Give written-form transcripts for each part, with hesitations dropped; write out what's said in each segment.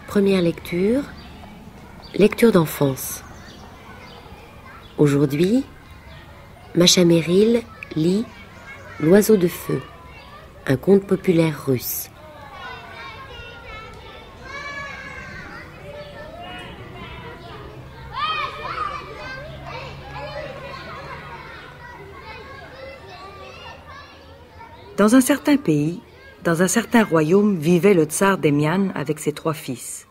Première lecture, lecture d'enfance. Aujourd'hui, Masha Merrill lit L'oiseau de feu, un conte populaire russe. Dans un certain pays, dans un certain royaume, vivait le tsar Demian avec ses 3 fils,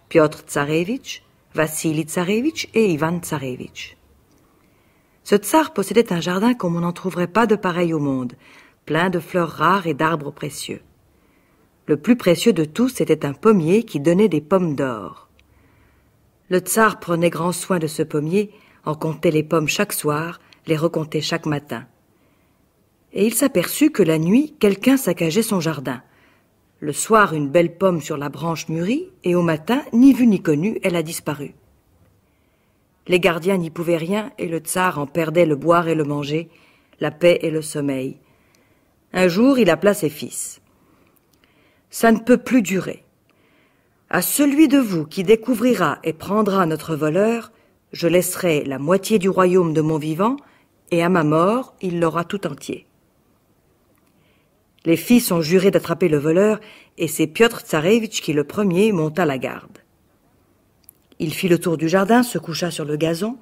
Piotr Tsarevitch, Vassili Tsarevitch et Ivan Tsarevitch. Ce tsar possédait un jardin comme on n'en trouverait pas de pareil au monde, plein de fleurs rares et d'arbres précieux. Le plus précieux de tous était un pommier qui donnait des pommes d'or. Le tsar prenait grand soin de ce pommier, en comptait les pommes chaque soir, les recomptait chaque matin. Et il s'aperçut que la nuit, quelqu'un saccageait son jardin. Le soir, une belle pomme sur la branche mûrit, et au matin, ni vue ni connue, elle a disparu. Les gardiens n'y pouvaient rien, et le tsar en perdait le boire et le manger, la paix et le sommeil. Un jour, il appela ses fils. « Ça ne peut plus durer. À celui de vous qui découvrira et prendra notre voleur, je laisserai la moitié du royaume de mon vivant, et à ma mort, il l'aura tout entier. » Les fils ont juré d'attraper le voleur, et c'est Piotr Tsarevitch qui, le premier, monta la garde. Il fit le tour du jardin, se coucha sur le gazon,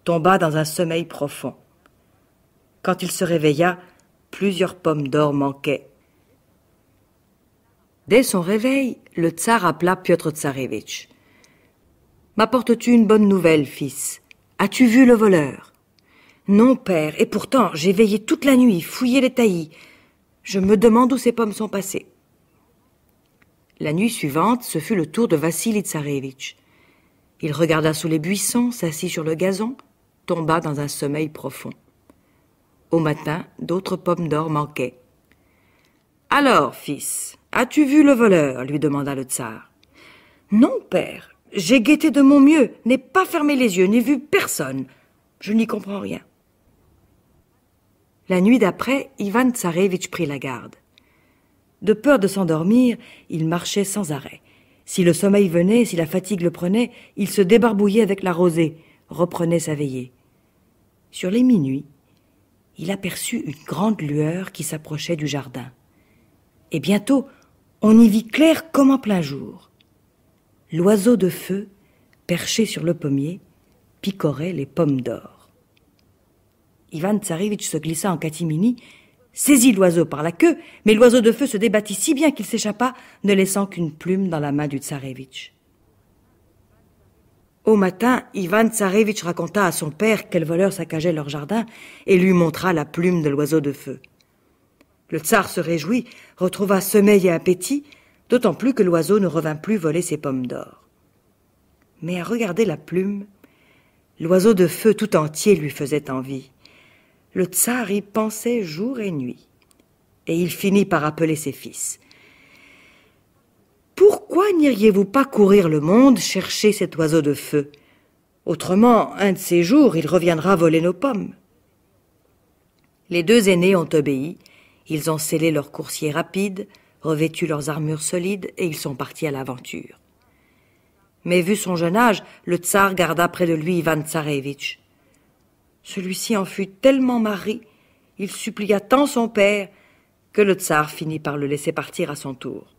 tomba dans un sommeil profond. Quand il se réveilla, plusieurs pommes d'or manquaient. Dès son réveil, le tsar appela Piotr Tsarevitch. « M'apportes-tu une bonne nouvelle, fils? As-tu vu le voleur ?»« Non, père, et pourtant j'ai veillé toute la nuit, fouillé les taillis. Je me demande où ces pommes sont passées. » La nuit suivante, ce fut le tour de Vassili Tsarevitch. Il regarda sous les buissons, s'assit sur le gazon, tomba dans un sommeil profond. Au matin, d'autres pommes d'or manquaient. « Alors, fils, as-tu vu le voleur ?» lui demanda le tsar. « Non, père, j'ai guetté de mon mieux, n'ai pas fermé les yeux, n'ai vu personne. Je n'y comprends rien. » La nuit d'après, Ivan Tsarevitch prit la garde. De peur de s'endormir, il marchait sans arrêt. Si le sommeil venait, si la fatigue le prenait, il se débarbouillait avec la rosée, reprenait sa veillée. Sur les minuit, il aperçut une grande lueur qui s'approchait du jardin. Et bientôt, on y vit clair comme en plein jour. L'oiseau de feu, perché sur le pommier, picorait les pommes d'or. Ivan Tsarevitch se glissa en catimini, saisit l'oiseau par la queue, mais l'oiseau de feu se débattit si bien qu'il s'échappa, ne laissant qu'une plume dans la main du Tsarevitch. Au matin, Ivan Tsarevitch raconta à son père quel voleur saccageait leur jardin et lui montra la plume de l'oiseau de feu. Le tsar se réjouit, retrouva sommeil et appétit, d'autant plus que l'oiseau ne revint plus voler ses pommes d'or. Mais à regarder la plume, l'oiseau de feu tout entier lui faisait envie. Le tsar y pensait jour et nuit, et il finit par appeler ses fils. « Pourquoi n'iriez-vous pas courir le monde chercher cet oiseau de feu? Autrement, un de ces jours, il reviendra voler nos pommes. » Les 2 aînés ont obéi, ils ont scellé leurs coursiers rapides, revêtu leurs armures solides, et ils sont partis à l'aventure. Mais vu son jeune âge, le tsar garda près de lui Ivan Tsarevitch. Celui-ci en fut tellement marri, il supplia tant son père, que le tsar finit par le laisser partir à son tour.